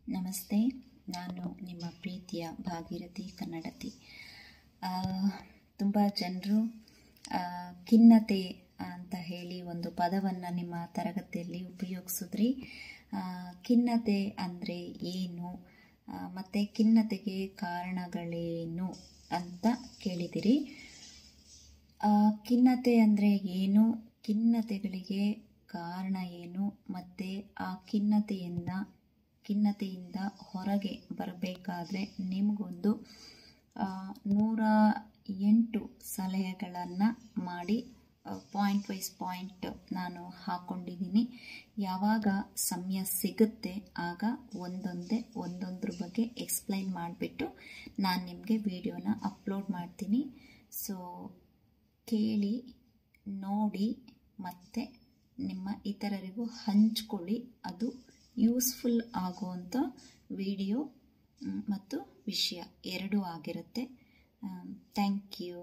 ನಮಸ್ತೆ, ನಾನು ನಿಮ್ಮ ಪ್ರೀತಿಯ ಭಾಗೀರಥಿ ಕನ್ನಡತಿ. ತುಂಬ ಜನರು ಖಿನ್ನತೆ ಅಂತ ಹೇಳಿ ಒಂದು ಪದವನ್ನು ನಿಮ್ಮ ತರಗತಿಯಲ್ಲಿ ಉಪಯೋಗಿಸಿದ್ರಿ. ಖಿನ್ನತೆ ಅಂದರೆ ಏನು ಮತ್ತು ಖಿನ್ನತೆಗೆ ಕಾರಣಗಳೇನು ಅಂತ ಕೇಳಿದಿರಿ. ಖಿನ್ನತೆ ಅಂದರೆ ಏನು, ಖಿನ್ನತೆಗಳಿಗೆ ಕಾರಣ ಏನು, ಮತ್ತು ಆ ಖಿನ್ನತೆಯಿಂದ ಹೊರಗೆ ಬರಬೇಕಾದ್ರೆ ನಿಮಗೊಂದು 108 ಸಲಹೆಗಳನ್ನು ಮಾಡಿ ಪಾಯಿಂಟ್ ವೈಸ್ ಪಾಯಿಂಟ್ ನಾನು ಹಾಕ್ಕೊಂಡಿದ್ದೀನಿ. ಯಾವಾಗ ಸಮಯ ಸಿಗುತ್ತೆ ಆಗ ಒಂದೊಂದ್ರ ಬಗ್ಗೆ ಎಕ್ಸ್ಪ್ಲೈನ್ ಮಾಡಿಬಿಟ್ಟು ನಾನು ನಿಮಗೆ ವಿಡಿಯೋನ ಅಪ್ಲೋಡ್ ಮಾಡ್ತೀನಿ. ಸೊ ಕೇಳಿ, ನೋಡಿ ಮತ್ತು ನಿಮ್ಮ ಇತರರಿಗೂ ಹಂಚ್ಕೊಳ್ಳಿ. ಅದು ಯೂಸ್ಫುಲ್ ಆಗುವಂಥ ವಿಡಿಯೋ ಮತ್ತು ವಿಷಯ ಎರಡೂ ಆಗಿರುತ್ತೆ. Thank you.